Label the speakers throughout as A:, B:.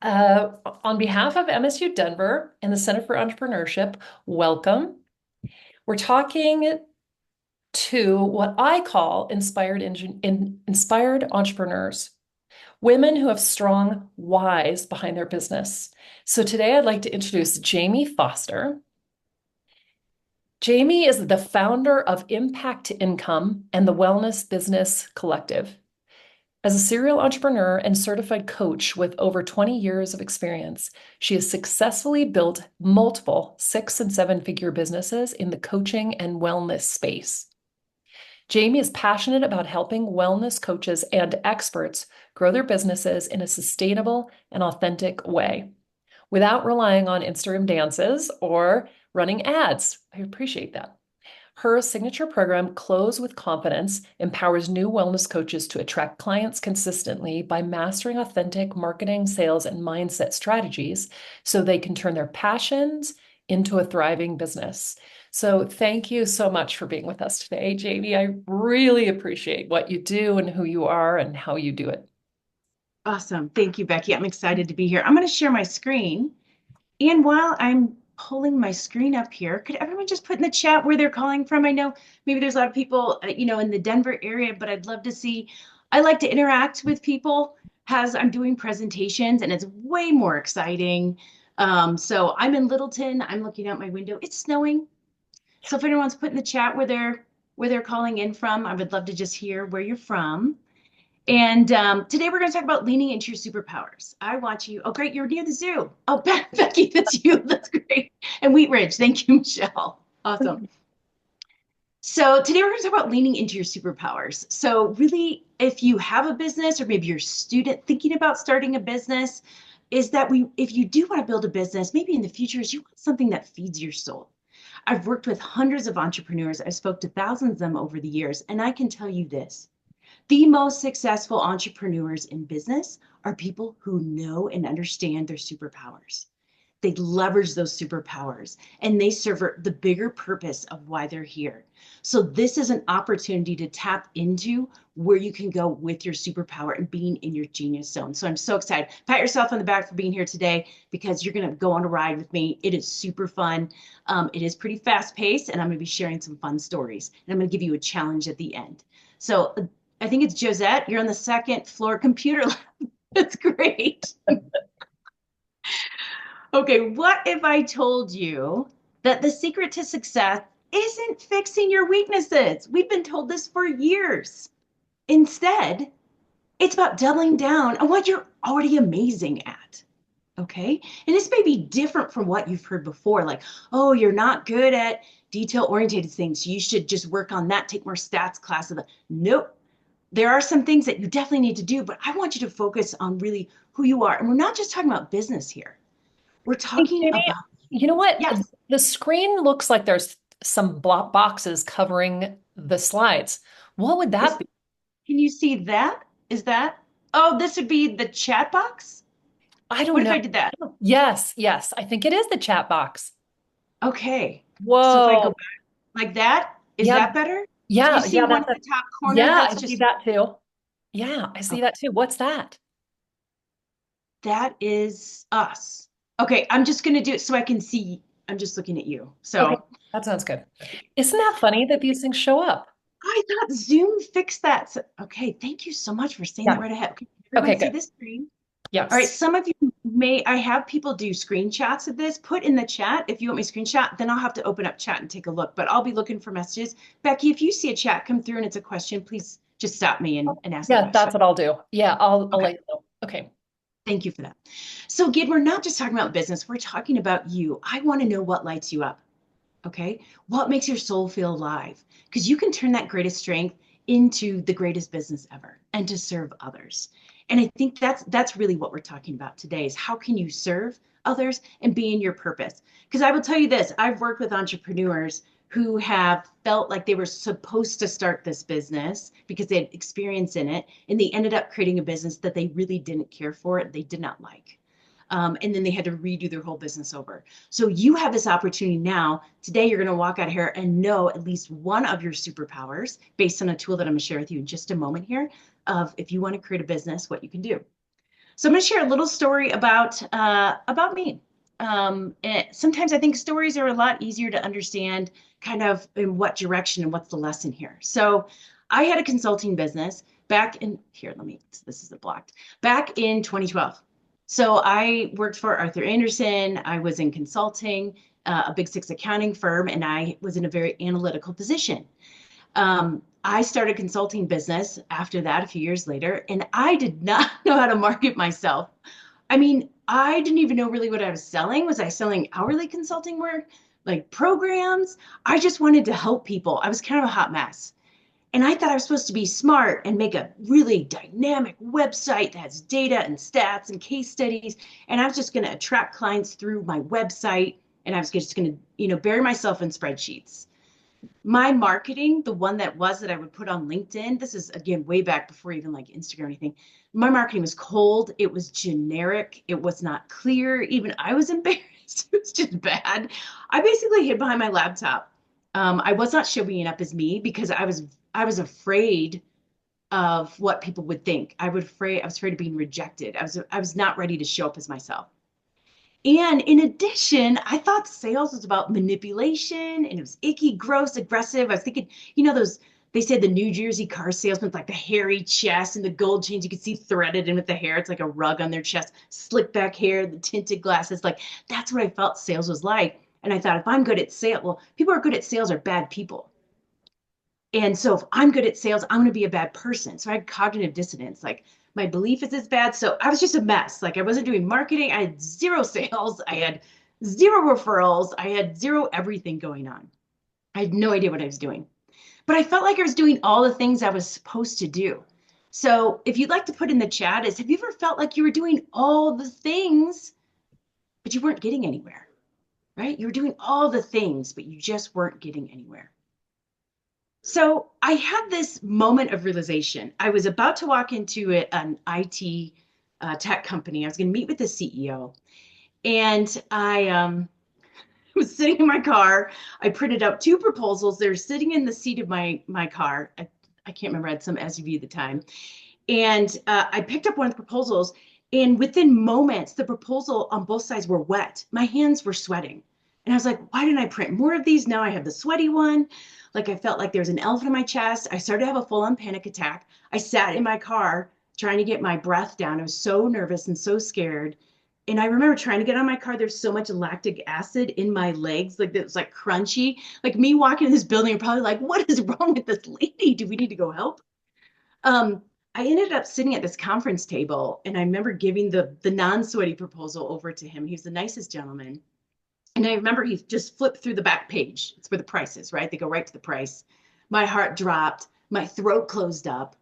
A: On behalf of MSU Denver and the Center for Entrepreneurship, welcome. We're talking to what I call inspired entrepreneurs, women who have strong whys behind their business. So today I'd like to introduce Jaime Foster. Jaime is the founder of Impact to Income and the Wellness Business Collective. As a serial entrepreneur and certified coach with over 20 years of experience, she has successfully built multiple 6 and 7-figure businesses in the coaching and wellness space. Jaime is passionate about helping wellness coaches and experts grow their businesses in a sustainable and authentic way without relying on Instagram dances or running ads. I appreciate that. Her signature program, Close with Confidence, empowers new wellness coaches to attract clients consistently by mastering authentic marketing, sales, and mindset strategies so they can turn their passions into a thriving business. So thank you so much for being with us today, Jaime. I really appreciate what you do and who you are and how you do it.
B: Awesome. Thank you, Becky. I'm excited to be here. I'm going to share my screen. And while I'm pulling my screen up here, could everyone just put in the chat where they're calling from? I know maybe there's a lot of people, in the Denver area, but I'd love to see. I like to interact with people as I'm doing presentations, and it's way more exciting. So I'm in Littleton. I'm looking out my window. It's snowing. So if anyone's put in the chat where they're calling in from, I would love to just hear where you're from. And today we're going to talk about leaning into your superpowers. I want you. Oh, great. You're near the zoo. Oh, Becky, that's you. That's great. And Wheat Ridge. Thank you, Michelle. Awesome. So today we're going to talk about leaning into your superpowers. So really, if you have a business or maybe you're a student thinking about starting a business, is that if you do want to build a business, maybe in the future, is you want something that feeds your soul. I've worked with hundreds of entrepreneurs. I've spoke to thousands of them over the years, and I can tell you this. The most successful entrepreneurs in business are people who know and understand their superpowers. They leverage those superpowers and they serve the bigger purpose of why they're here. So this is an opportunity to tap into where you can go with your superpower and being in your genius zone. So I'm so excited. Pat yourself on the back for being here today because you're going to go on a ride with me. It is super fun. It is pretty fast paced, and I'm going to be sharing some fun stories. And I'm going to give you a challenge at the end. So I think it's Josette. You're on the second floor computer lab. That's great. Okay, what if I told you that the secret to success isn't fixing your weaknesses? We've been told this for years. Instead, it's about doubling down on what you're already amazing at. Okay. And this may be different from what you've heard before, like, oh, you're not good at detail oriented things. You should just work on that, take more stats classes. Nope. There are some things that you definitely need to do, but I want you to focus on really who you are. And we're not just talking about business here. We're
A: Hey,
B: talking
A: Jaime,
B: about,
A: you know what?
B: yes.
A: The screen looks like there's some block boxes covering the slides. What would that
B: Is,
A: be?
B: can you see that? Is that? Oh, this would be the chat box.
A: I don't
B: What if
A: know.
B: I did that?
A: Yes, yes. I think it is the chat box.
B: Okay. So if I go
A: Whoa.
B: back like that, is
A: Yeah,
B: that better? Do you
A: yeah,
B: see
A: yeah,
B: one in the top corner
A: yeah, I
B: that's
A: see
B: just,
A: that too. Yeah, I see
B: oh,
A: that too. What's that?
B: that is us. Okay, I'm just going to do it so I can see. I'm just looking at you.
A: Okay,
B: So
A: that sounds good. Isn't that funny that these things show up?
B: I thought Zoom fixed that. So, okay, thank you so much for saying that
A: Yeah.
B: right ahead. Okay,
A: Okay,
B: everyone see
A: good.
B: this screen? All right,
A: Yes.
B: some of you may, I have people do screenshots of this. Put in the chat if you want me to screenshot, then I'll have to open up chat and take a look, but I'll be looking for messages. Becky, if you see a chat come through and it's a question, please just stop me and ask the
A: Yeah,
B: question.
A: that's what I'll do. Yeah, I'll
B: Okay,
A: let you know. Okay.
B: thank you for that. So again, we're not just talking about business, we're talking about you. I want to know what lights you up. Okay, what makes your soul feel alive? Because you can turn that greatest strength into the greatest business ever and to serve others. And I think that's really what we're talking about today is how can you serve others and be in your purpose? Because I will tell you this, I've worked with entrepreneurs who have felt like they were supposed to start this business because they had experience in it, and they ended up creating a business that they really didn't care for, they did not like. And then they had to redo their whole business over. So you have this opportunity now. Today, you're going to walk out of here and know at least one of your superpowers based on a tool that I'm going to share with you in just a moment here of if you want to create a business, what you can do. So I'm going to share a little story about me. Sometimes I think stories are a lot easier to understand, kind of in what direction and what's the lesson here. So I had a consulting business back in here. This is blocked. Back in 2012. So I worked for Arthur Andersen. I was in consulting, a big six accounting firm, and I was in a very analytical position. I started consulting business after that a few years later, and I did not know how to market myself. I mean, I didn't even know really what I was selling. Was I selling hourly consulting work, like programs? I just wanted to help people. I was kind of a hot mess. And I thought I was supposed to be smart and make a really dynamic website that has data and stats and case studies. And I was just going to attract clients through my website. And I was just going to, bury myself in spreadsheets. My marketing, the one that I would put on LinkedIn, this is again way back before even like Instagram or anything. My marketing was cold. It was generic. It was not clear. Even I was embarrassed. It was just bad. I basically hid behind my laptop. I was not showing up as me because I was afraid of what people would think. I was afraid of being rejected. I was not ready to show up as myself. And in addition, I thought sales was about manipulation and it was icky, gross, aggressive. I was thinking, those, they said the New Jersey car salesman with like the hairy chest and the gold chains you could see threaded in with the hair. It's like a rug on their chest, slick back hair, the tinted glasses. Like that's what I felt sales was like. And I thought if I'm good at sales, well, people who are good at sales are bad people. And so if I'm good at sales, I'm going to be a bad person. So I had cognitive dissonance. Like my belief is this bad. So I was just a mess. Like I wasn't doing marketing. I had zero sales. I had zero referrals. I had zero everything going on. I had no idea what I was doing. But I felt like I was doing all the things I was supposed to do. So if you'd like to put in the chat is, have you ever felt like you were doing all the things, but you weren't getting anywhere, right? You were doing all the things, but you just weren't getting anywhere. So I had this moment of realization. I was about to walk into an IT tech company. I was going to meet with the CEO, and I was sitting in my car. I printed out two proposals. They're sitting in the seat of my car. I can't remember. I had some SUV at the time, and I picked up one of the proposals. And within moments, the proposal on both sides were wet. My hands were sweating. And I was like, why didn't I print more of these? Now I have the sweaty one. Like I felt like there was an elephant in my chest. I started to have a full-on panic attack. I sat in my car trying to get my breath down. I was so nervous and so scared. And I remember trying to get on my car. There's so much lactic acid in my legs, like it was like crunchy. Like me walking in this building, you're probably like, what is wrong with this lady? Do we need to go help? Um, I ended up sitting at this conference table, and I remember giving the non-sweaty proposal over to him. He was the nicest gentleman. And I remember he just flipped through the back page. It's where the price is, right? They go right to the price. My heart dropped, my throat closed up.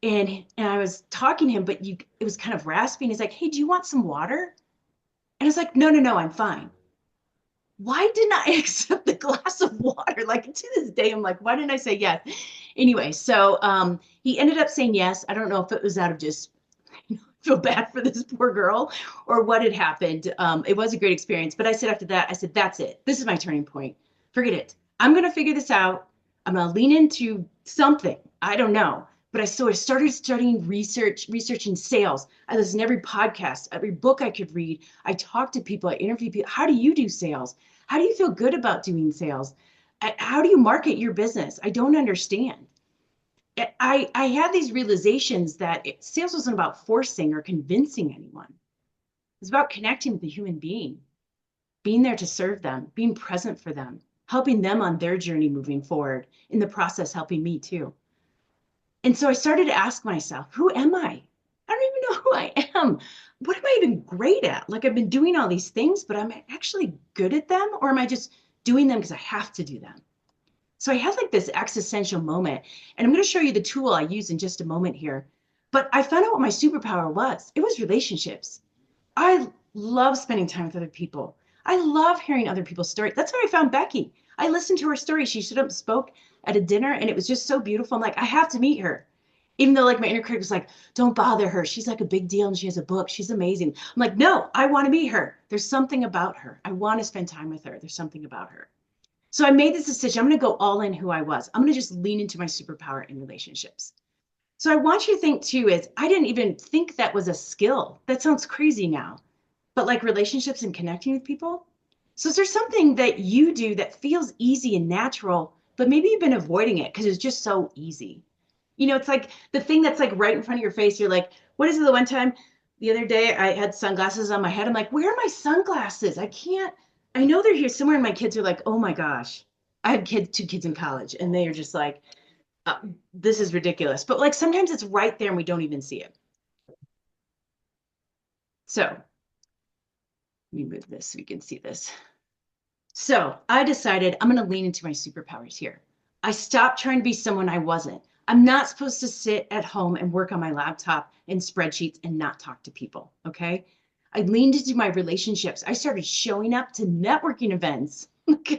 B: And I was talking to him, but it was kind of raspy. And he's like, hey, do you want some water? And I was like, no, no, no, I'm fine. Why didn't I accept the glass of water? Like to this day, I'm like, why didn't I say yes? Anyway, so he ended up saying yes. I don't know if it was out of just feel bad for this poor girl or what had happened. It was a great experience. But I said after that, I said, that's it. This is my turning point. Forget it. I'm going to figure this out. I'm going to lean into something. I don't know. But I started studying researching sales. I listened to every podcast, every book I could read. I talked to people. I interviewed people. How do you do sales? How do you feel good about doing sales? How do you market your business? I don't understand. I had these realizations that sales wasn't about forcing or convincing anyone. It's about connecting with the human being there to serve them, being present for them, helping them on their journey moving forward, in the process, helping me too. And so I started to ask myself, who am I? I don't even know who I am. What am I even great at? Like I've been doing all these things, but am I actually good at them? Or am I just doing them because I have to do them? So I had like this existential moment, and I'm going to show you the tool I use in just a moment here. But I found out what my superpower was. It was relationships. I love spending time with other people. I love hearing other people's stories. That's how I found Becky. I listened to her story. She stood up and spoke at a dinner, and it was just so beautiful. I'm like, I have to meet her. Even though like my inner critic was like, don't bother her. She's like a big deal and she has a book. She's amazing. I'm like, no, I want to meet her. There's something about her. I want to spend time with her. There's something about her. So I made this decision. I'm going to go all in who I was. I'm going to just lean into my superpower in relationships. So I want you to think too is I didn't even think that was a skill. That sounds crazy now. But like relationships and connecting with people. So is there something that you do that feels easy and natural, but maybe you've been avoiding it because it's just so easy? It's like the thing that's like right in front of your face. You're like, what is it? The one time the other day I had sunglasses on my head. I'm like, where are my sunglasses? I can't, I know they're here somewhere. And my kids are like, oh my gosh. I have two kids in college, and they are just like, this is ridiculous. But like sometimes it's right there and we don't even see it. So let me move this so we can see this. So I decided I'm going to lean into my superpowers here. I stopped trying to be someone I wasn't. I'm not supposed to sit at home and work on my laptop and spreadsheets and not talk to people. Okay. I leaned into my relationships. I started showing up to networking events.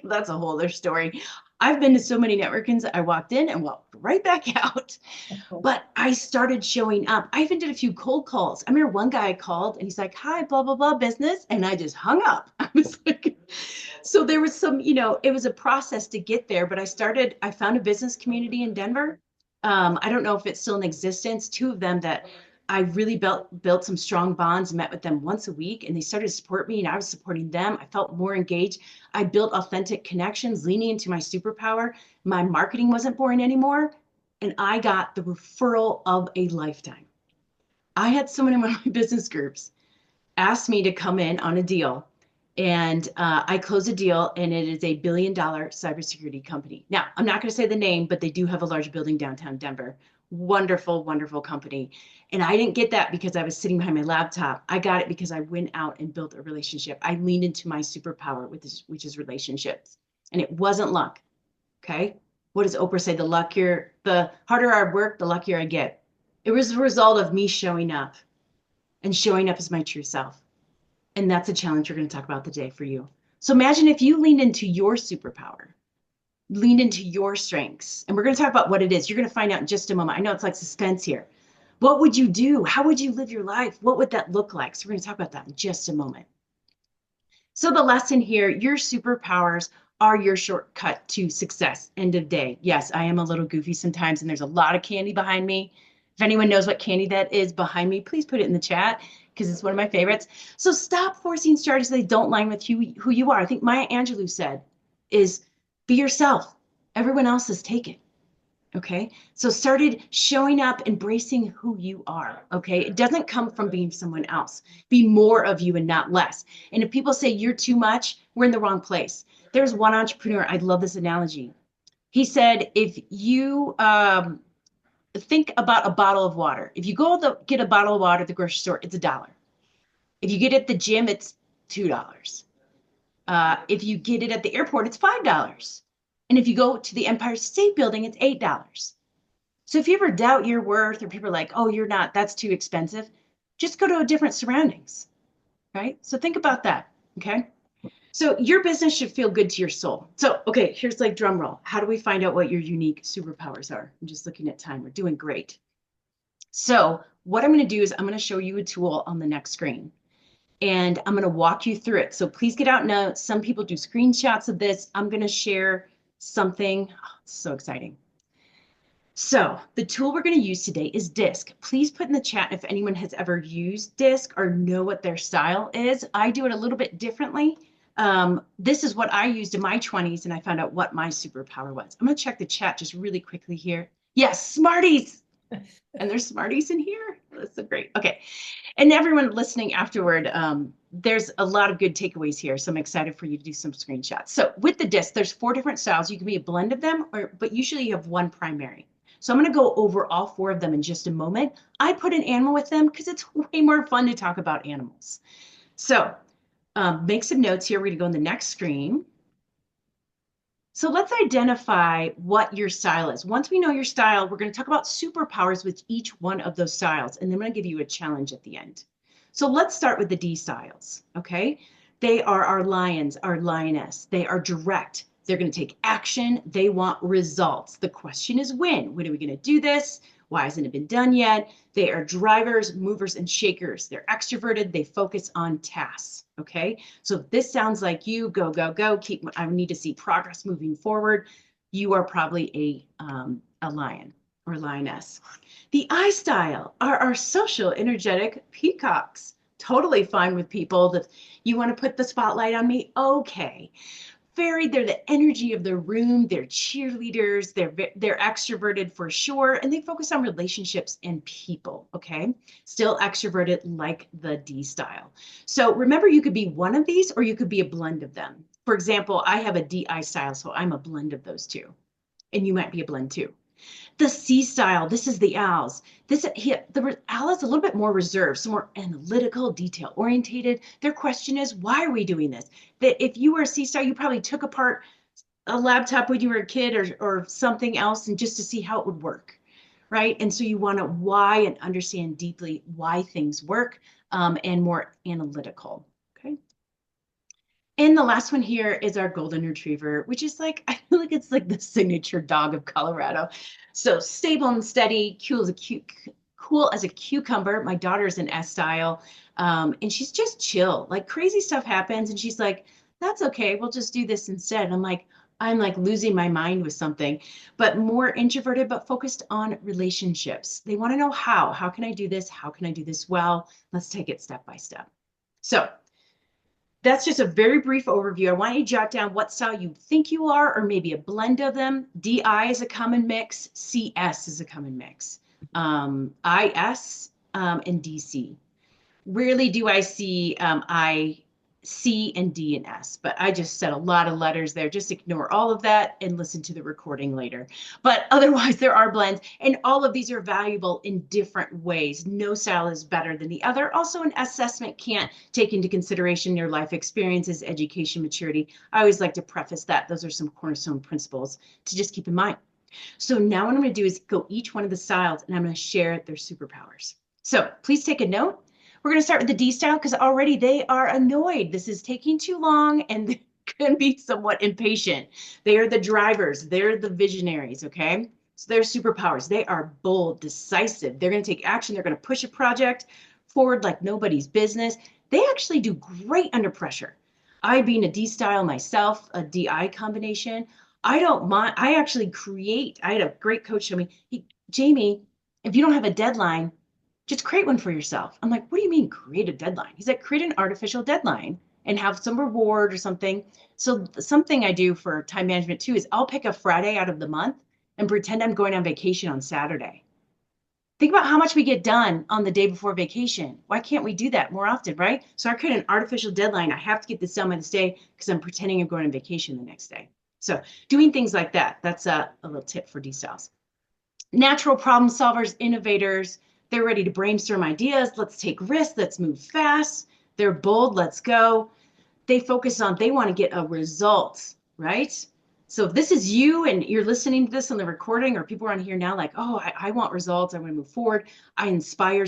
B: That's a whole other story. I've been to so many networkings. I walked in and walked right back out. But I started showing up. I even did a few cold calls. I remember one guy I called and he's like, hi, blah, blah, blah, business. And I just hung up. I was like, so there was some, it was a process to get there, but I found a business community in Denver. I don't know if it's still in existence. Two of them that I really built some strong bonds, met with them once a week, and they started to support me and I was supporting them. I felt more engaged. I built authentic connections, leaning into my superpower. My marketing wasn't boring anymore. And I got the referral of a lifetime. I had someone in one of my business groups asked me to come in on a deal. And I closed a deal, and it is a $1 billion cybersecurity company. Now, I'm not going to say the name, but they do have a large building downtown Denver. Wonderful, wonderful company. And I didn't get that because I was sitting behind my laptop. I got it because I went out and built a relationship. I leaned into my superpower, which is relationships. And it wasn't luck. Okay. What does Oprah say? The harder I work, the luckier I get. It was the result of me showing up and showing up as my true self. And that's a challenge we're going to talk about today for you. So imagine if you leaned into your superpower, leaned into your strengths, and we're going to talk about what it is. You're going to find out in just a moment. I know it's like suspense here. What would you do? How would you live your life? What would that look like? So we're going to talk about that in just a moment. So the lesson here, your superpowers are your shortcut to success. End of day. Yes, I am a little goofy sometimes, and there's a lot of candy behind me. If anyone knows what candy that is behind me, please put it in the chat because it's one of my favorites. So stop forcing strategies that don't line with who you are. I think Maya Angelou said is be yourself. Everyone else is taken. Okay. So started showing up, embracing who you are. Okay. It doesn't come from being someone else. Be more of you and not less. And if people say you're too much, we're in the wrong place. There's one entrepreneur, I love this analogy. He said, if you think about a bottle of water, if you get a bottle of water at the grocery store, it's $1. If you get it at the gym, it's $2. If you get it at the airport, it's $5. And if you go to the Empire State Building, it's $8. So if you ever doubt your worth or people are like, oh, you're not, that's too expensive, just go to a different surroundings, right? So think about that, okay? So your business should feel good to your soul. So, okay, here's like drum roll. How do we find out what your unique superpowers are? I'm just looking at time. We're doing great. So what I'm going to do is I'm going to show you a tool on the next screen. And I'm going to walk you through it. So please get out notes. Some people do screenshots of this. I'm going to share something. Oh, it's so exciting. So the tool we're going to use today is DISC. Please put in the chat if anyone has ever used DISC or know what their style is. I do it a little bit differently. This is what I used in my 20s, and I found out what my superpower was. I'm going to check the chat just really quickly here. Yes, Smarties. And there's Smarties in here. That's so great. Okay. And everyone listening afterward, there's a lot of good takeaways here. So I'm excited for you to do some screenshots. So with the disc, there's 4 different styles. You can be a blend of them, but usually you have one primary. So I'm going to go over all 4 of them in just a moment. I put an animal with them because it's way more fun to talk about animals. So make some notes here. We're going to go on the next screen. So let's identify what your style is. Once we know your style, we're going to talk about superpowers with each one of those styles. And then I'm going to give you a challenge at the end. So let's start with the D styles, okay? They are our lions, our lioness. They are direct. They're going to take action. They want results. The question is when? When are we going to do this? Why hasn't it been done yet? They are drivers, movers, and shakers. They're extroverted. They focus on tasks. Okay. So if this sounds like you, go, go, go. I need to see progress moving forward. You are probably a lion. or lioness. The I style are our social, energetic peacocks. Totally fine with people that you want to put the spotlight on me. Okay. They're the energy of the room. They're cheerleaders. They're extroverted for sure, and they focus on relationships and people. Okay, still extroverted like the D style. So remember, you could be one of these, or you could be a blend of them. For example, I have a DI style, so I'm a blend of those two, and you might be a blend too. The C style, this is the owls. The owl is a little bit more reserved, so more analytical, detail orientated. Their question is, why are we doing this? That if you were a C style, you probably took apart a laptop when you were a kid, or something else, and just to see how it would work, right? And so you want to why and understand deeply why things work, and more analytical. Okay. And the last one here is our golden retriever, which is like, I feel like it's like the signature dog of Colorado. So stable and steady, cool as a cucumber. My daughter's an S style, and she's just chill. Like crazy stuff happens, and she's like, "That's okay. We'll just do this instead." And I'm like losing my mind with something, but more introverted, but focused on relationships. They want to know how. How can I do this? How can I do this well? Let's take it step by step. So that's just a very brief overview. I want you to jot down what style you think you are, or maybe a blend of them. DI is a common mix. CS is a common mix. IS, and DC. Rarely do I see I, C, and D and S, but I just said a lot of letters there. Just ignore all of that and listen to the recording later. But otherwise, there are blends, and all of these are valuable in different ways. No style is better than the other. Also, an assessment can't take into consideration your life experiences, education, maturity. I always like to preface that. Those are some cornerstone principles to just keep in mind. So now what I'm going to do is go each one of the styles, and I'm going to share their superpowers. So please take a note. We're going to start with the D style because already they are annoyed. This is taking too long, and they can be somewhat impatient. They are the drivers. They're the visionaries, okay? So their superpowers. They are bold, decisive. They're going to take action. They're going to push a project forward like nobody's business. They actually do great under pressure. I, being a D style myself, a DI combination, I don't mind. I actually create. I had a great coach show me, Jamie, if you don't have a deadline, just create one for yourself. I'm like, what do you mean create a deadline? He's like, create an artificial deadline and have some reward or something. So something I do for time management too is I'll pick a Friday out of the month and pretend I'm going on vacation on Saturday. Think about how much we get done on the day before vacation. Why can't we do that more often, right? So I create an artificial deadline. I have to get this done by this day because I'm pretending I'm going on vacation the next day. So doing things like that, that's a little tip for D-styles. Natural problem solvers, innovators, they're ready to brainstorm ideas. Let's take risks. Let's move fast. They're bold. Let's go. They want to get a result, right? So if this is you and you're listening to this on the recording, or people are on here now like, oh, I want results. I want to move forward. I inspire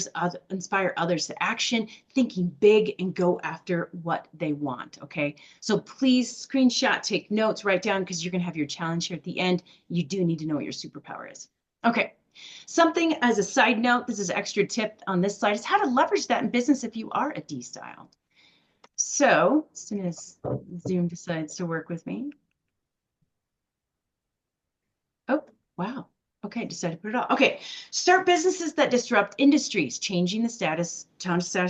B: others to action, thinking big and go after what they want, okay? So please screenshot, take notes, write down, because you're going to have your challenge here at the end. You do need to know what your superpower is. Okay. Something as a side note, this is extra tip on this slide, is how to leverage that in business if you are a D style. So as soon as Zoom decides to work with me. Oh, wow. Okay, decided to put it off. Okay, start businesses that disrupt industries, changing the status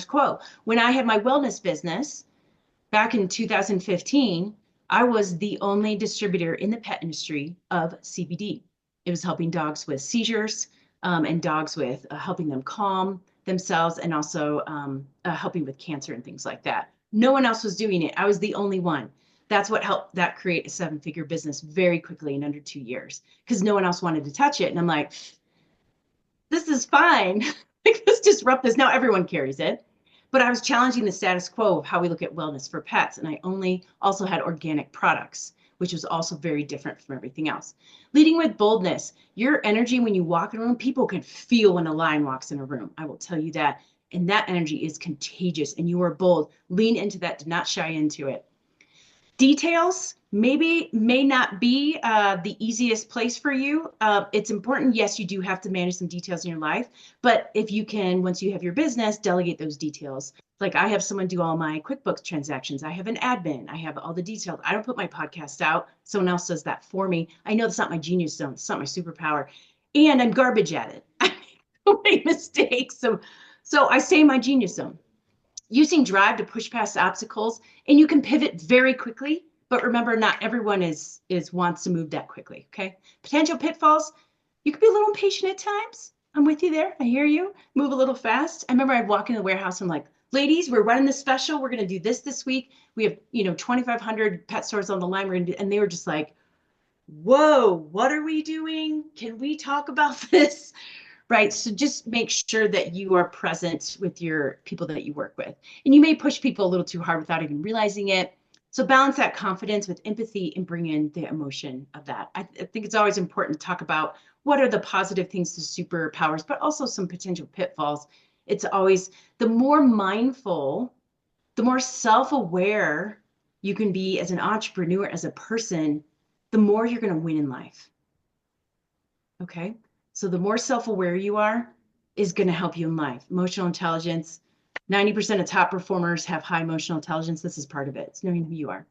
B: quo. When I had my wellness business back in 2015, I was the only distributor in the pet industry of CBD. It was helping dogs with seizures, and dogs with helping them calm themselves, and also helping with cancer and things like that. No one else was doing it. I was the only one. That's what helped that create a 7-figure business very quickly in under 2 years, because no one else wanted to touch it. And I'm like, this is fine. Like, let's disrupt this. Now everyone carries it. But I was challenging the status quo of how we look at wellness for pets. And I also had organic products, which was also very different from everything else. Leading with boldness. Your energy when you walk in a room, people can feel when a lion walks in a room. I will tell you that. And that energy is contagious, and you are bold. Lean into that. Do not shy into it. Details may not be the easiest place for you. It's important. Yes, you do have to manage some details in your life, but if you can, once you have your business, delegate those details. Like I have someone do all my QuickBooks transactions. I have an admin. I have all the details. I don't put my podcast out. Someone else does that for me. I know it's not my genius zone. It's not my superpower. and I'm garbage at it. I make so many mistakes. So I say my genius zone. Using drive to push past obstacles, and you can pivot very quickly. But remember, not everyone is wants to move that quickly. Okay. Potential pitfalls. You could be a little impatient at times. I'm with you there. I hear you. Move a little fast. I remember I'd walk in the warehouse. And I'm like, ladies, we're running this special. We're going to do this week. We have 2,500 pet stores on the line. We're going to do, and they were just like, whoa, what are we doing? Can we talk about this? Right. So just make sure that you are present with your people that you work with. And you may push people a little too hard without even realizing it. So balance that confidence with empathy and bring in the emotion of that. I think it's always important to talk about what are the positive things to superpowers, but also some potential pitfalls. It's always the more mindful, the more self-aware you can be as an entrepreneur, as a person, the more you're going to win in life. Okay. So the more self-aware you are is going to help you in life. Emotional intelligence, 90% of top performers have high emotional intelligence. This is part of it. It's knowing who you are.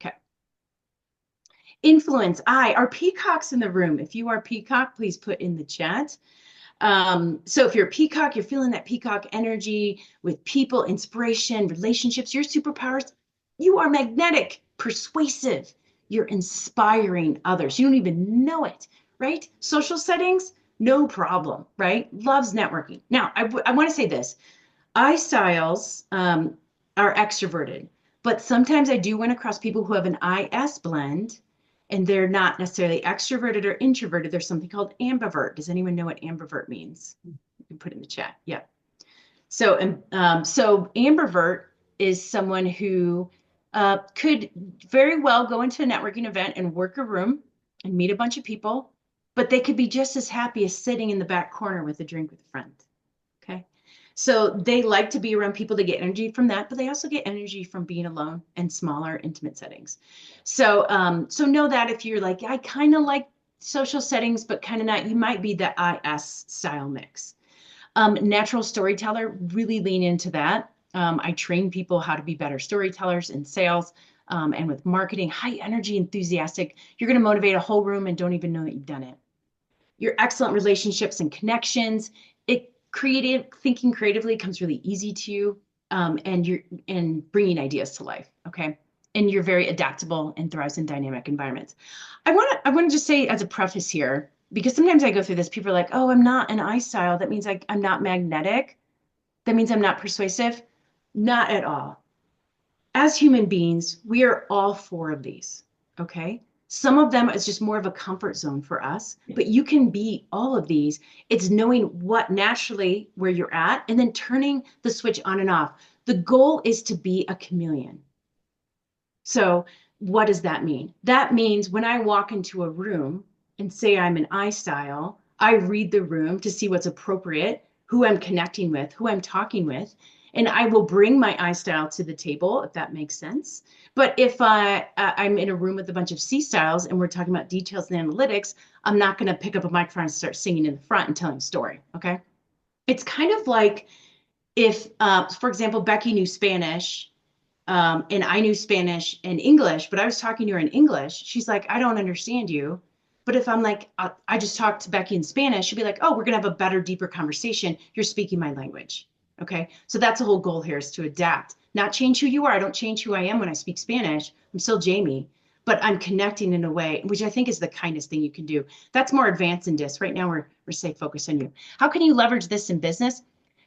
B: Okay. Influence. Are peacocks in the room? If you are peacock, please put in the chat. So if you're a peacock, you're feeling that peacock energy with people, inspiration, relationships, your superpowers, you are magnetic, persuasive. You're inspiring others. You don't even know it, right? Social settings, no problem, right? Loves networking. Now, I want to say this. I styles are extroverted, but sometimes I do run across people who have an IS blend and they're not necessarily extroverted or introverted. There's something called ambivert. Does anyone know what ambivert means? You can put it in the chat. Yeah. So ambivert is someone who could very well go into a networking event and work a room and meet a bunch of people, but they could be just as happy as sitting in the back corner with a drink with a friend. Okay. So they like to be around people. They get energy from that, but they also get energy from being alone and smaller, intimate settings. So know that if you're like, I kind of like social settings, but kind of not, you might be the IS style mix. Natural storyteller, really lean into that. I train people how to be better storytellers in sales and with marketing, high energy, enthusiastic. You're going to motivate a whole room and don't even know that you've done it. Your excellent relationships and connections. Thinking creatively comes really easy to you, and bringing ideas to life. Okay, and you're very adaptable and thrives in dynamic environments. I want to just say as a preface here, because sometimes I go through this. People are like, "Oh, I'm not an I style. That means I'm not magnetic. That means I'm not persuasive." Not at all. As human beings, we are all four of these. Okay. Some of them is just more of a comfort zone for us, but you can be all of these. It's knowing what naturally where you're at and then turning the switch on and off. The goal is to be a chameleon. So, what does that mean? That means when I walk into a room and say I'm an I style, I read the room to see what's appropriate, who I'm connecting with, who I'm talking with, and I will bring my I style to the table if that makes sense. But if I'm in a room with a bunch of C styles and we're talking about details and analytics, I'm not going to pick up a microphone and start singing in the front and telling a story. Okay. It's kind of like if, for example, Becky knew Spanish and I knew Spanish and English, but I was talking to her in English. She's like, I don't understand you. But if I'm like, I just talked to Becky in Spanish, she'll be like, oh, we're going to have a better, deeper conversation. You're speaking my language. Okay. So that's the whole goal here, is to adapt, not change who you are. I don't change who I am when I speak Spanish. I'm still Jamie, but I'm connecting in a way, which I think is the kindest thing you can do. That's more advanced in this. Right now, we're stay focused on you. How can you leverage this in business?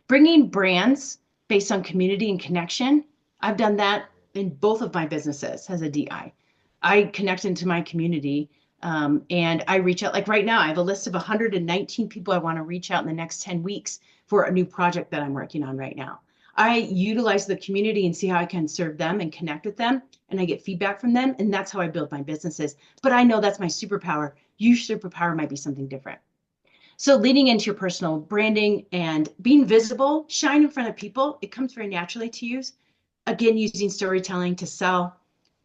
B: Bringing brands based on community and connection. I've done that in both of my businesses as a DI. I connect into my community and I reach out. Like right now, I have a list of 119 people I want to reach out in the next 10 weeks for a new project that I'm working on right now. I utilize the community and see how I can serve them and connect with them, and I get feedback from them, and that's how I build my businesses. But I know that's my superpower. Your superpower might be something different. So leading into your personal branding and being visible, shine in front of people, it comes very naturally to you. Again, using storytelling to sell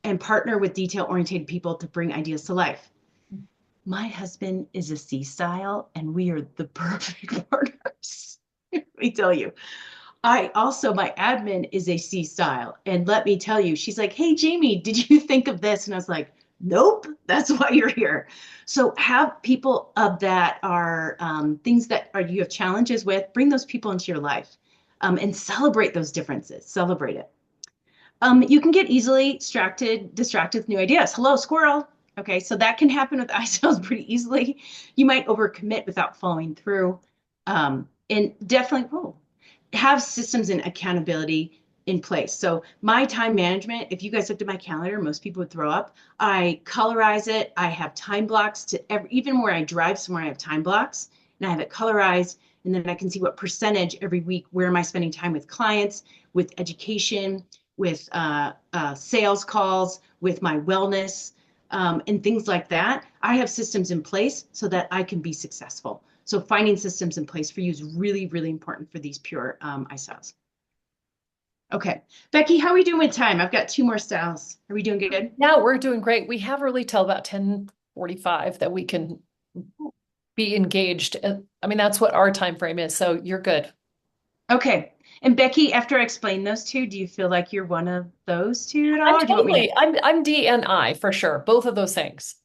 B: and partner with detail-oriented people to bring ideas to life. My husband is a C style, and we are the perfect partners. Let me tell you. My admin is a C style. And let me tell you, she's like, hey, Jamie, did you think of this? And I was like, Nope, that's why you're here. So have people that are things that are you have challenges with, bring those people into your life and celebrate those differences. Celebrate it. You can get easily distracted with new ideas. Hello, squirrel. Okay, so that can happen with eye cells pretty easily. You might overcommit without following through. And definitely, have systems and accountability in place. So my time management, if you guys looked at my calendar, most people would throw up. I colorize it. I have time blocks even where I drive somewhere, I have time blocks and I have it colorized. And then I can see what percentage every week, where am I spending time with clients, with education, with sales calls, with my wellness, and things like that. I have systems in place so that I can be successful. So finding systems in place for you is really, really important for these pure eye styles. Okay, Becky, how are we doing with time? I've got two more styles. Are we doing good?
A: Yeah, we're doing great. We have really till about 10:45 that we can be engaged. I mean, that's what our time frame is, so you're good.
B: Okay. And Becky, after I explain those two, do you feel like you're one of those two at
A: I'm
B: all, or do you want me to?
A: I'm D and I for sure. Both of those things.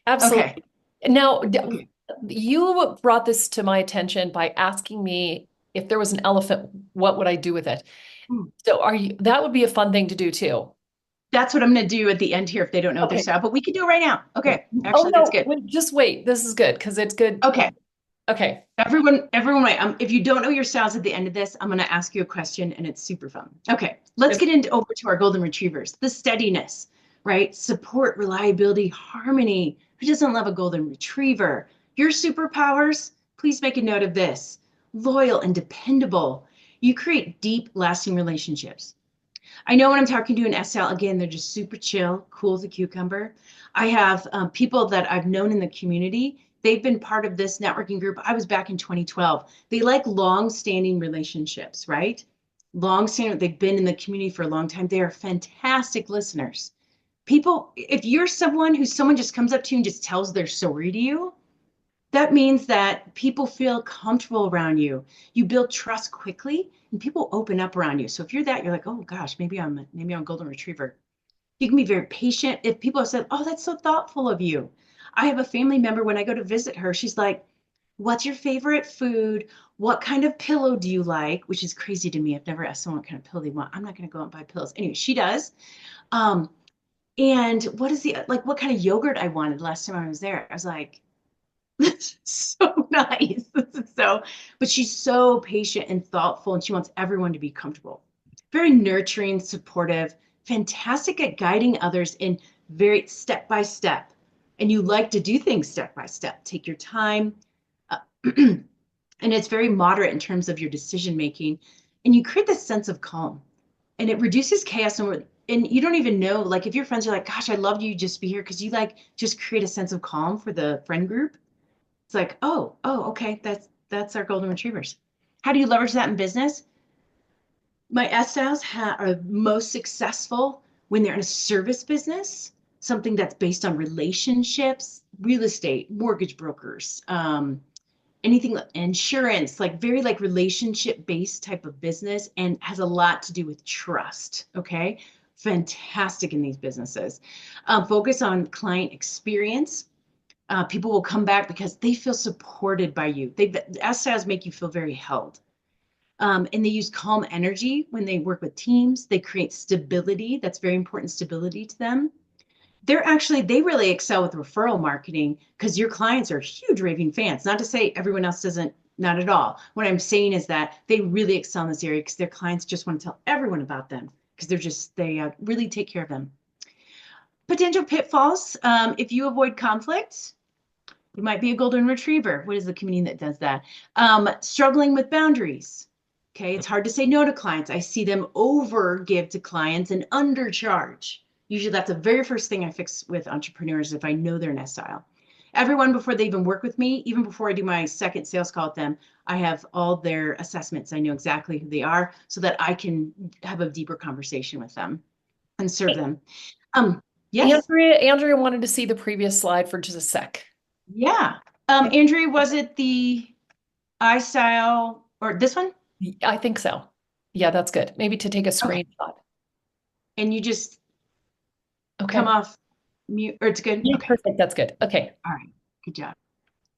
B: Okay.
A: Absolutely. Now,
B: Okay.
A: you brought this to my attention by asking me if there was an elephant, what would I do with it?
B: Hmm.
A: So that would be a fun thing to do too.
B: That's what I'm going to do at the end here if they don't know their
A: Okay.
B: style, but we can do it right now. Okay.
A: Oh
B: Actually, that's
A: no,
B: good.
A: just wait. This is good because it's good.
B: Okay.
A: Okay.
B: Everyone, wait. If you don't know your styles at the end of this, I'm going to ask you a question and it's super fun. Okay. Let's get into over to our golden retrievers. The steadiness, right? Support, reliability, harmony. Who doesn't love a golden retriever? Your superpowers, please make a note of this. Loyal and dependable. You create deep, lasting relationships. I know when I'm talking to an SL, again, they're just super chill, cool as a cucumber. I have people that I've known in the community. They've been part of this networking group. I was back in 2012. They like long-standing relationships, right? Long-standing, they've been in the community for a long time. They are fantastic listeners. People, if you're someone just comes up to you and just tells their story to you, that means that people feel comfortable around you. You build trust quickly and people open up around you. So if you're that, you're like, oh gosh, maybe I'm a golden retriever. You can be very patient. If people have said, oh, that's so thoughtful of you. I have a family member when I go to visit her, she's like, what's your favorite food? What kind of pillow do you like? Which is crazy to me. I've never asked someone what kind of pillow they want. I'm not going to go out and buy pillows. Anyway, she does. Um, and what kind of yogurt I wanted last time I was there? I was like, so nice. But she's so patient and thoughtful, and she wants everyone to be comfortable. Very nurturing, supportive, fantastic at guiding others in very step by step. And you like to do things step by step. Take your time. Uh, and it's very moderate in terms of your decision making. And you create this sense of calm. And it reduces chaos. And you don't even know, like if your friends are like, gosh, I love you just be here because you like just create a sense of calm for the friend group. It's like, okay, that's our golden retrievers. How do you leverage that in business? My S styles are most successful when they're in a service business, something that's based on relationships, real estate, mortgage brokers, anything like insurance, like very like relationship based type of business, and has a lot to do with trust. Okay, fantastic in these businesses. Focus on client experience. People will come back because they feel supported by you. S styles make you feel very held. And they use calm energy when they work with teams. They create stability. That's very important, stability to them. They really excel with referral marketing because your clients are huge raving fans. Not to say everyone else doesn't, not at all. What I'm saying is that they really excel in this area because their clients just want to tell everyone about them because they really take care of them. Potential pitfalls. If you avoid conflict, you might be a golden retriever. What is the community that does that? Struggling with boundaries. Okay, it's hard to say no to clients. I see them over give to clients and undercharge. Usually that's the very first thing I fix with entrepreneurs if I know their nest style. Everyone before they even work with me, even before I do my second sales call with them, I have all their assessments. I know exactly who they are so that I can have a deeper conversation with them and serve them. Yes.
A: Andrea wanted to see the previous slide for just a sec.
B: Yeah.
A: Okay.
B: Andrea, was it the iStyle or this one?
A: I think so. Yeah, that's good. Maybe to take a
B: Okay.
A: screenshot.
B: And you just come
A: Okay.
B: off. mute, or it's good?
A: Yeah,
B: Okay.
A: perfect. That's good. Okay.
B: All right. Good job.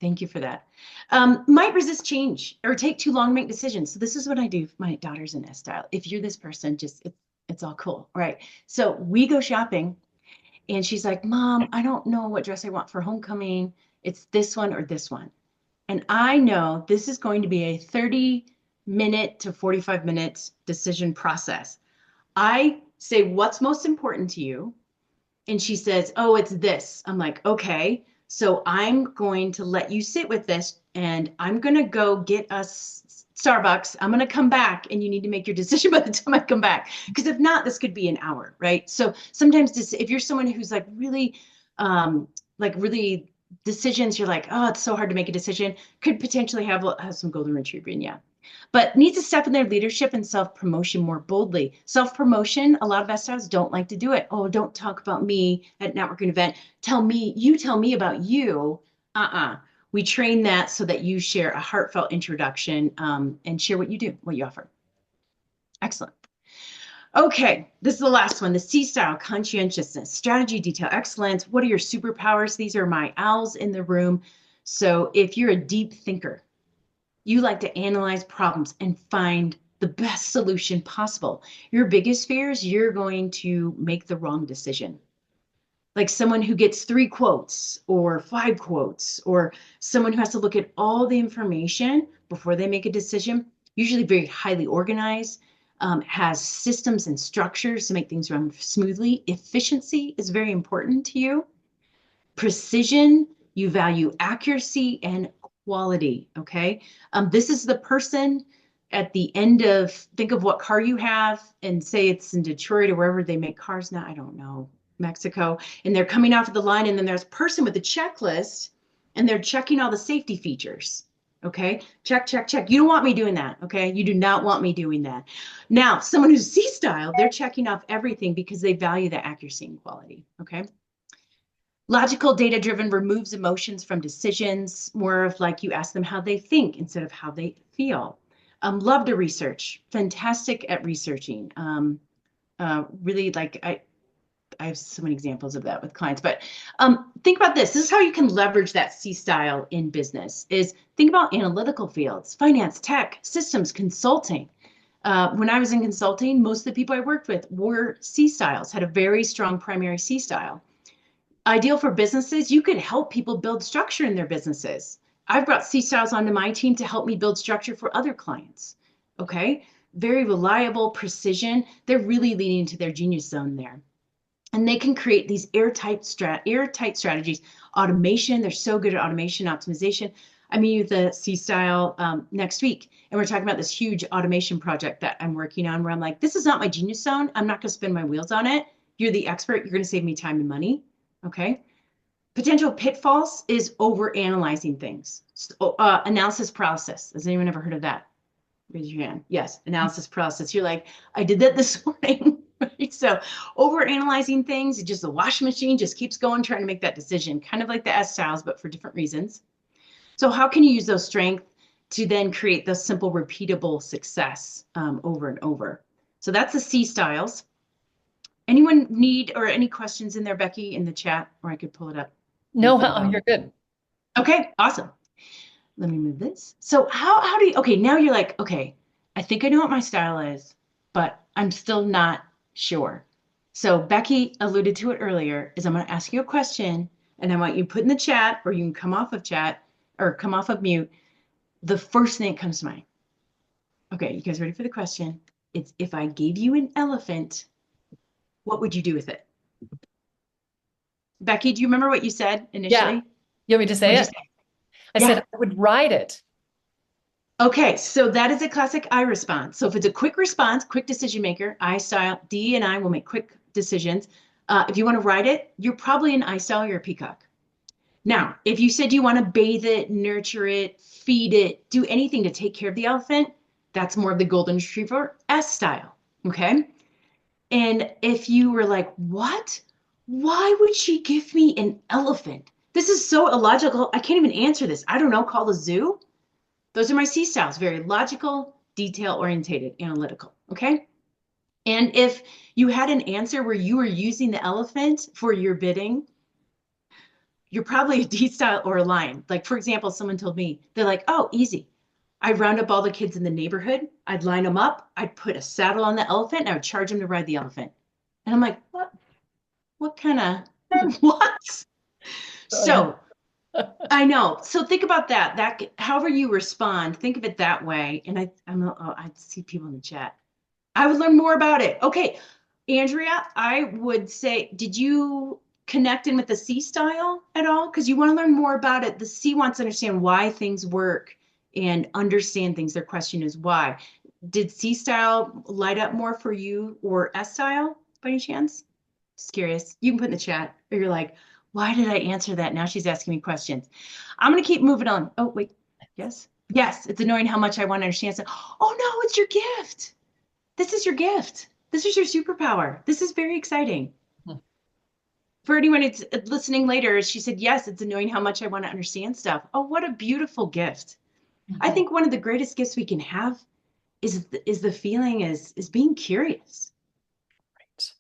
B: Thank you for that. Might resist change or take too long to make decisions. So this is what I do. My daughter's in S style. If you're this person, just it's all cool. All right. So we go shopping and she's like, Mom, I don't know what dress I want for homecoming. It's this one or this one. And I know this is going to be a 30-minute to 45-minute decision process. I say, what's most important to you? And she says, oh, it's this. I'm like, okay. So I'm going to let you sit with this and I'm going to go get us Starbucks. I'm going to come back and you need to make your decision by the time I come back. Because if not, this could be an hour, right? So sometimes if you're someone who's like really decisions, you're like, oh, it's so hard to make a decision, could potentially have some golden retriever in you, but needs to step in their leadership and self-promotion more boldly. Self-promotion, a lot of SDRs don't like to do it. Oh, don't talk about me at networking event. Tell me about you. We train that so that you share a heartfelt introduction and share what you do, what you offer. Excellent. Okay, this is the last one, the C style, conscientiousness, strategy, detail, excellence. What are your superpowers? These are my owls in the room. So if you're a deep thinker, you like to analyze problems and find the best solution possible. Your biggest fears, you're going to make the wrong decision. Like someone who gets 3 quotes or 5 quotes, or someone who has to look at all the information before they make a decision, usually very highly organized, has systems and structures to make things run smoothly. Efficiency is very important to you. Precision, you value accuracy and quality, okay? This is the person at the end of, think of what car you have and say it's in Detroit or wherever they make cars now, I don't know, Mexico, and they're coming off of the line and then there's a person with a checklist and they're checking all the safety features, okay? Check, check, check. You don't want me doing that, okay? You do not want me doing that. Now, someone who's C-style, they're checking off everything because they value the accuracy and quality, okay? Logical data driven removes emotions from decisions, more of like you ask them how they think instead of how they feel. Love to research, fantastic at researching. Really like I have so many examples of that with clients, but think about this. This is how you can leverage that C style in business is think about analytical fields, finance, tech, systems, consulting. When I was in consulting, most of the people I worked with were C styles, had a very strong primary C style. Ideal for businesses, you can help people build structure in their businesses. I've brought C styles onto my team to help me build structure for other clients. Okay, very reliable, precision. They're really leaning into their genius zone there. And they can create these airtight strategies. Automation, they're so good at automation optimization. I'm meeting with the C style next week, and we're talking about this huge automation project that I'm working on where I'm like, this is not my genius zone. I'm not going to spin my wheels on it. You're the expert. You're going to save me time and money. Okay. Potential pitfalls is over analyzing things. So, analysis process. Has anyone ever heard of that? Raise your hand. Yes, analysis process. You're like, I did that this morning. Right? So over analyzing things, just the washing machine just keeps going, trying to make that decision, kind of like the S styles, but for different reasons. So how can you use those strengths to then create the simple, repeatable success over and over? So that's the C styles. Anyone need or any questions in there, Becky, in the chat, or I could pull it up.
A: No, you're good.
B: Okay, awesome. Let me move this. So how do you, okay, now you're like, okay, I think I know what my style is, but I'm still not sure. So Becky alluded to it earlier, is I'm going to ask you a question and I want you to put in the chat, or you can come off of chat or come off of mute, the first thing that comes to mind. Okay, you guys ready for the question? It's if I gave you an elephant, what would you do with it? Becky, do you remember what you said initially?
A: Yeah. You want me to say
B: What'd you
A: it?
B: say?
A: I
B: Yeah.
A: said I would ride it.
B: Okay, so that is a classic I response. So if it's a quick response, quick decision maker, I style, D and I will make quick decisions. If you want to ride it, you're probably an I style, you're a peacock. Now, if you said you want to bathe it, nurture it, feed it, do anything to take care of the elephant, that's more of the golden retriever S style, okay? And if you were like, what? Why would she give me an elephant? This is so illogical. I can't even answer this. I don't know, call the zoo. Those are my C styles, very logical, detail orientated, analytical, okay? And if you had an answer where you were using the elephant for your bidding, you're probably a D style or a lion. Like, for example, someone told me, they're like, oh, easy. I'd round up all the kids in the neighborhood. I'd line them up. I'd put a saddle on the elephant and I would charge them to ride the elephant. And I'm like, what kind of, what?
A: Brilliant.
B: So I know. So think about that. However you respond, think of it that way. And I see people in the chat. I would learn more about it. Okay, Andrea, I would say, did you connect in with the C style at all? Because you want to learn more about it. The C wants to understand why things work and understand things. Their question is why. Did C style light up more for you or S style by any chance? Just curious. You can put in the chat, or you're like, why did I answer that? Now she's asking me questions. I'm going to keep moving on. Oh, wait. Yes. Yes. It's annoying how much I want to understand. So, oh, no, it's your gift. This is your gift. This is your superpower. This is very exciting. For anyone who's listening later, she said, yes, it's annoying how much I want to understand stuff. Oh, what a beautiful gift. I think one of the greatest gifts we can have is the feeling is being curious.
A: Right.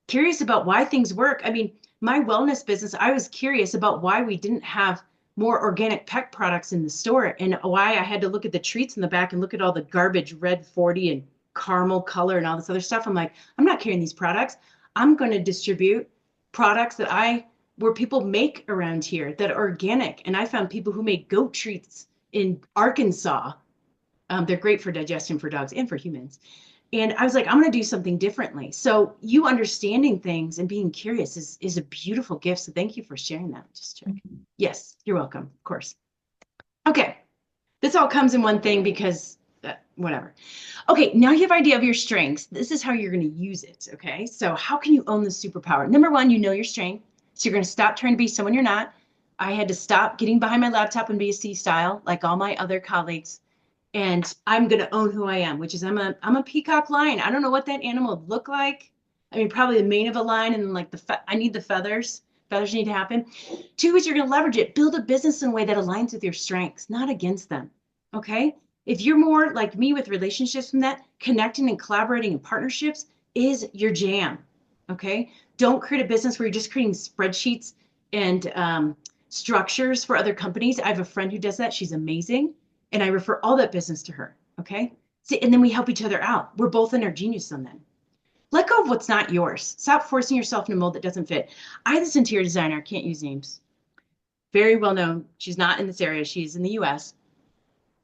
B: Curious about why things work. I mean, my wellness business, I was curious about why we didn't have more organic pet products in the store and why I had to look at the treats in the back and look at all the garbage red 40 and caramel color and all this other stuff. I'm like, I'm not carrying these products. I'm going to distribute products where people make around here that are organic. And I found people who make goat treats in Arkansas. They're great for digestion for dogs and for humans. And I was like, I'm going to do something differently. So you understanding things and being curious is a beautiful gift. So thank you for sharing that. Just check. Yes, you're welcome. Of course. Okay. This all comes in one thing because whatever. Okay. Now you have idea of your strengths. This is how you're going to use it. Okay. So how can you own the superpower? Number one, you know your strength. So you're going to stop trying to be someone you're not. I had to stop getting behind my laptop and be a C style like all my other colleagues. And I'm going to own who I am, which is I'm a peacock lion. I don't know what that animal would look like. I mean, probably the mane of a lion and like I need the feathers. Feathers need to happen. Two is you're going to leverage it. Build a business in a way that aligns with your strengths, not against them. Okay. If you're more like me with relationships from that, connecting and collaborating in partnerships is your jam. Okay. Don't create a business where you're just creating spreadsheets and structures for other companies. I have a friend who does that. She's amazing. And I refer all that business to her. Okay. See, and then we help each other out. We're both in our genius zone then. Let go of what's not yours. Stop forcing yourself in a mold that doesn't fit. I had this interior designer, I can't use names, very well known. She's not in this area. She's in the US.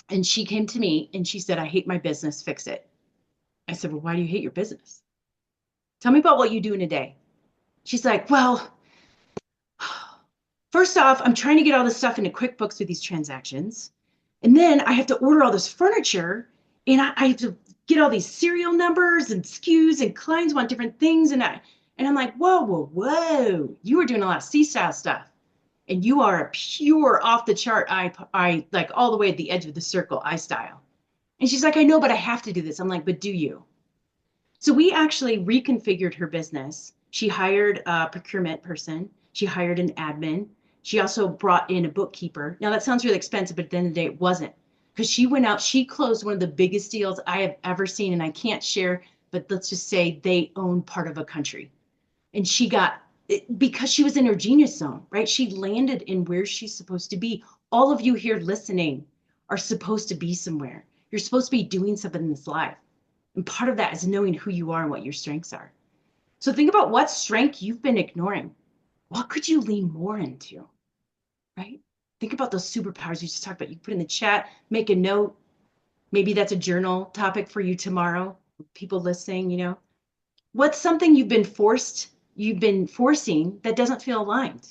B: And she came to me and she said, I hate my business. Fix it. I said, well, why do you hate your business? Tell me about what you do in a day. She's like, well, first off, I'm trying to get all this stuff into QuickBooks with these transactions. And then I have to order all this furniture and I have to get all these serial numbers and SKUs and clients want different things. And I'm like, whoa. You are doing a lot of C-style stuff. And you are a pure off the chart I like all the way at the edge of the circle I style. And she's like, I know, but I have to do this. I'm like, but do you? So we actually reconfigured her business. She hired a procurement person. She hired an admin. She also brought in a bookkeeper. Now that sounds really expensive, but at the end of the day, it wasn't. Because she went out, she closed one of the biggest deals I have ever seen. And I can't share, but let's just say they own part of a country. And she got, because she was in her genius zone, right? She landed in where she's supposed to be. All of you here listening are supposed to be somewhere. You're supposed to be doing something in this life. And part of that is knowing who you are and what your strengths are. So think about what strength you've been ignoring. What could you lean more into, right? Think about those superpowers you just talked about. You put in the chat, make a note. Maybe that's a journal topic for you tomorrow. People listening, what's something you've been forcing that doesn't feel aligned?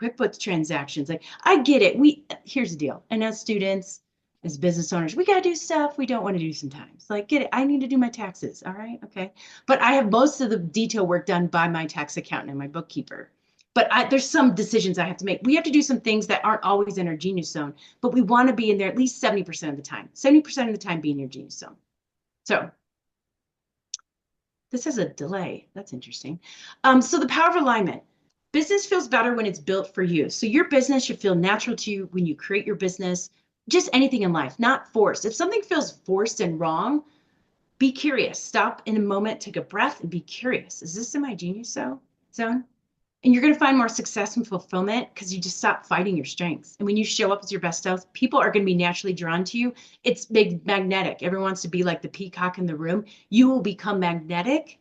B: QuickBooks transactions. Like, I get it. Here's the deal. And as students, as business owners, we got to do stuff we don't want to do sometimes. Like, get it. I need to do my taxes. All right. Okay. But I have most of the detail work done by my tax accountant and my bookkeeper. But there's some decisions I have to make. We have to do some things that aren't always in our genius zone, but we want to be in there at least 70% of the time. 70% of the time be in your genius zone. So this has a delay. That's interesting. So the power of alignment. Business feels better when it's built for you. So your business should feel natural to you when you create your business, just anything in life, not forced. If something feels forced and wrong, be curious. Stop in a moment, take a breath and be curious. Is this in my genius zone? And you're going to find more success and fulfillment because you just stop fighting your strengths. And when you show up as your best self, people are going to be naturally drawn to you. It's big magnetic. Everyone wants to be like the peacock in the room. You will become magnetic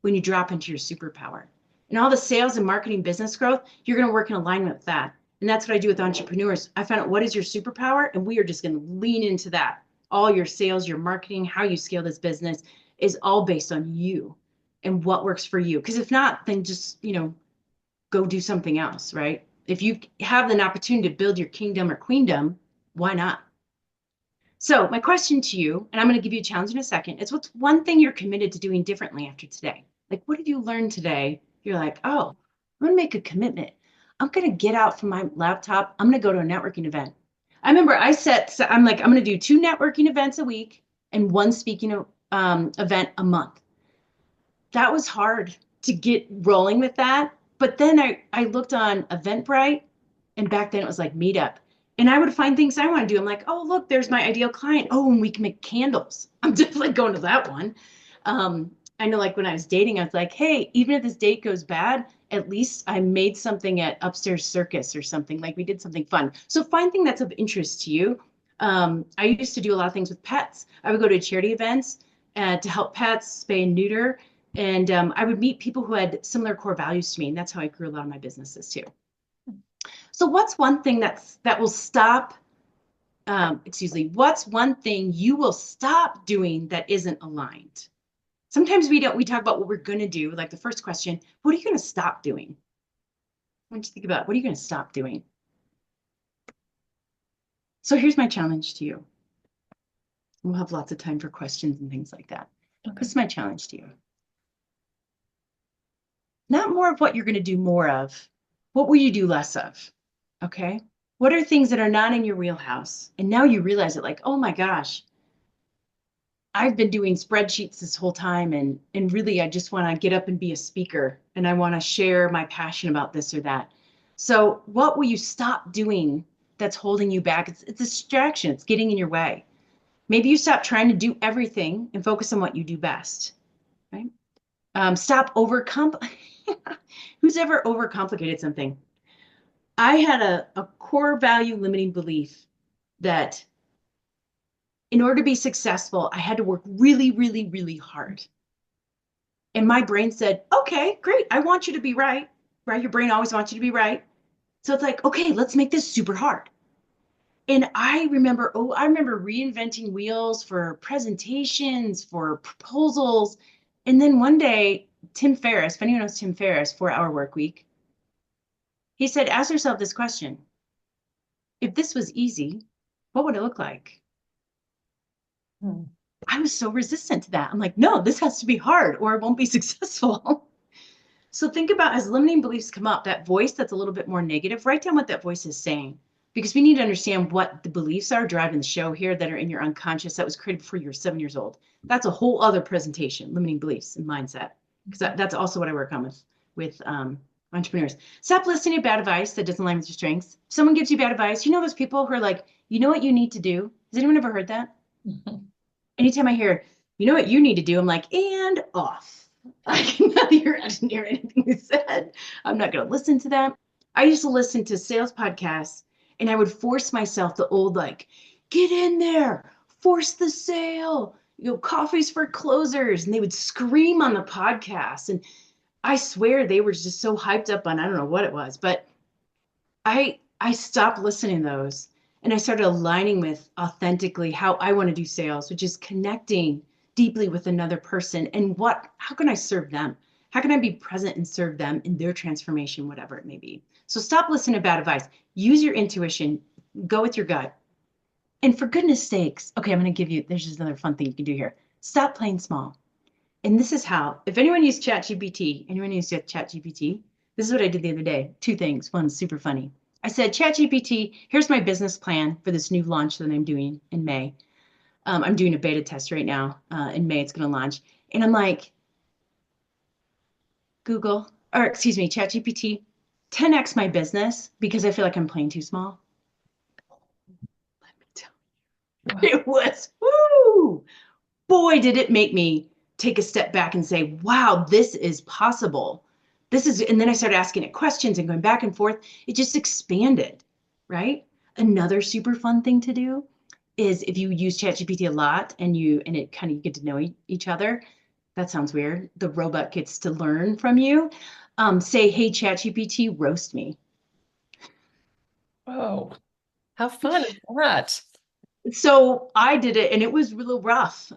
B: when you drop into your superpower. And all the sales and marketing business growth, you're going to work in alignment with that. And that's what I do with entrepreneurs. I found out what is your superpower, and we are just going to lean into that. All your sales, your marketing, how you scale this business is all based on you and what works for you. Because if not, then just, go do something else, right? If you have an opportunity to build your kingdom or queendom, why not? So my question to you, and I'm going to give you a challenge in a second, is what's one thing you're committed to doing differently after today? Like, what have you learned today? You're like, oh, I'm going to make a commitment. I'm going to get out from my laptop. I'm going to go to a networking event. I remember I'm like, I'm going to do 2 networking events a week and 1 speaking event a month. That was hard to get rolling with that. But then I looked on Eventbrite, and back then it was like Meetup. And I would find things I want to do. I'm like, oh, look, there's my ideal client. Oh, and we can make candles. I'm definitely going to that one. I know, like when I was dating, I was like, hey, even if this date goes bad, at least I made something at Upstairs Circus or something. Like we did something fun. So find thing that's of interest to you. I used to do a lot of things with pets. I would go to charity events to help pets, spay and neuter. And I would meet people who had similar core values to me. And that's how I grew a lot of my businesses too. So what's one thing that will stop, what's one thing you will stop doing that isn't aligned? Sometimes we talk about what we're going to do. Like the first question, what are you going to stop doing? I want you to think about, what are you going to stop doing? So here's my challenge to you. We'll have lots of time for questions and things like that. Okay. This is my challenge to you. Not more of what you're going to do more of. What will you do less of? Okay. What are things that are not in your wheelhouse? And now you realize it, like, oh my gosh, I've been doing spreadsheets this whole time. And really, I just want to get up and be a speaker. And I want to share my passion about this or that. So what will you stop doing that's holding you back? It's a distraction. It's getting in your way. Maybe you stop trying to do everything and focus on what you do best, right? Stop Who's ever overcomplicated something? I had a core value limiting belief that in order to be successful, I had to work really, really, really hard. And my brain said, okay, great. I want you to be right, right? Your brain always wants you to be right. So it's like, okay, let's make this super hard. And I remember reinventing wheels for presentations, for proposals. And then one day, Tim Ferriss, if anyone knows Tim Ferriss, 4-Hour Work Week, he said, ask yourself this question. If this was easy, what would it look like? I was so resistant to that. I'm like, no, this has to be hard or it won't be successful. So think about, as limiting beliefs come up, that voice that's a little bit more negative, write down what that voice is saying. Because we need to understand what the beliefs are driving the show here that are in your unconscious that was created before you were 7 years old. That's a whole other presentation, limiting beliefs and mindset. Because that's also what I work on with entrepreneurs. Stop listening to bad advice that doesn't align with your strengths. If someone gives you bad advice, you know those people who are like, you know what you need to do? Has anyone ever heard that? Anytime I hear, you know what you need to do, I'm like, and off. I didn't hear anything they said. I'm not going to listen to them. I used to listen to sales podcasts and I would force myself the old, like, get in there, force the sale, coffees for closers. And they would scream on the podcast. And I swear they were just so hyped up on, I don't know what it was, but I stopped listening to those and I started aligning with authentically how I want to do sales, which is connecting deeply with another person and how can I serve them? How can I be present and serve them in their transformation, whatever it may be? So stop listening to bad advice. Use your intuition. Go with your gut. And for goodness sakes, okay, there's just another fun thing you can do here. Stop playing small. And this is how, if anyone used anyone used ChatGPT, this is what I did the other day. 2 things. One's super funny. I said, ChatGPT, here's my business plan for this new launch that I'm doing in May. I'm doing a beta test right now. In May, it's going to launch. And I'm like, ChatGPT, 10x my business because I feel like I'm playing too small. Let me tell you. Wow. It was, woo! Boy, did it make me take a step back and say, wow, this is possible. And then I started asking it questions and going back and forth. It just expanded, right? Another super fun thing to do is if you use ChatGPT a lot and it kind of you get to know each other. That sounds weird. The robot gets to learn from you. Say, hey, ChatGPT, roast me.
A: Oh, how fun is that?
B: So I did it and it was really rough.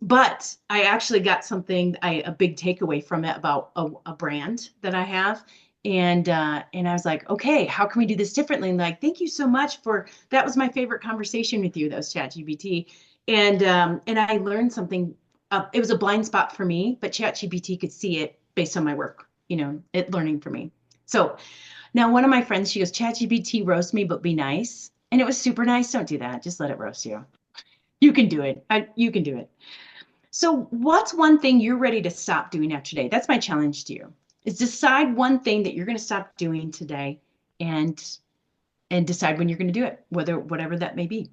B: But I actually got a big takeaway from it about a brand that I have. And I was like, okay, how can we do this differently? And like, thank you so much that was my favorite conversation with you, that was ChatGPT. And I learned something. It was a blind spot for me, but ChatGPT could see it based on my work, it learning for me. So now, one of my friends, she goes, ChatGPT roast me, but be nice. And it was super nice. Don't do that. Just let it roast you. You can do it. You can do it. So, what's one thing you're ready to stop doing after today? That's my challenge to you. Is decide one thing that you're going to stop doing today, and decide when you're going to do it, whatever that may be.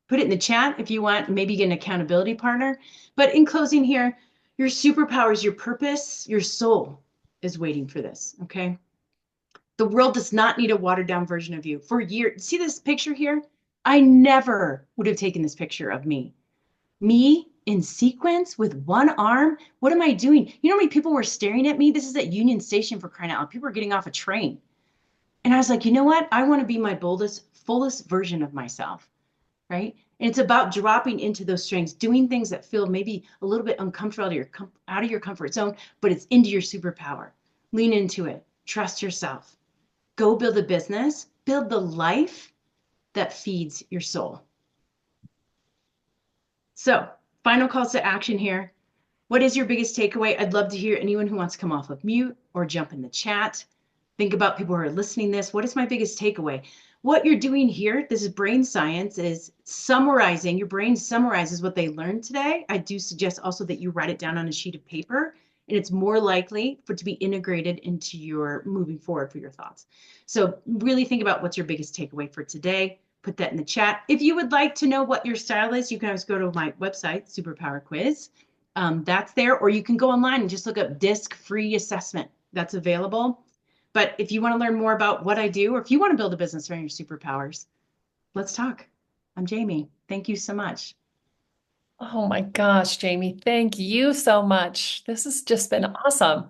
B: Put it in the chat if you want. Maybe get an accountability partner. But in closing here, your superpowers, your purpose, your soul is waiting for this. Okay. The world does not need a watered down version of you. For years, see this picture here? I never would have taken this picture of me. Me in sequence with one arm. What am I doing? You know how many people were staring at me? This is at Union Station, for crying out loud. People were getting off a train. And I was like, you know what? I want to be my boldest, fullest version of myself, right? And it's about dropping into those strengths, doing things that feel maybe a little bit uncomfortable out of your comfort zone, but it's into your superpower. Lean into it. Trust yourself. Go build a business, build the life that feeds your soul. So, final calls to action here. What is your biggest takeaway? I'd love to hear anyone who wants to come off of mute or jump in the chat. Think about people who are listening to this. What is my biggest takeaway? What you're doing here, this is brain science, is summarizing. Your brain summarizes what they learned today. I do suggest also that you write it down on a sheet of paper, and it's more likely for it to be integrated into your moving forward for your thoughts. So really think about what's your biggest takeaway for today. Put that in the chat. If you would like to know what your style is, you can always go to my website, Superpower Quiz. That's there, or you can go online and just look up DISC free assessment. That's available. But if you want to learn more about what I do, or if you want to build a business around your superpowers, let's talk. I'm Jamie. Thank you so much.
A: Oh my gosh, Jamie, thank you so much. This has just been awesome.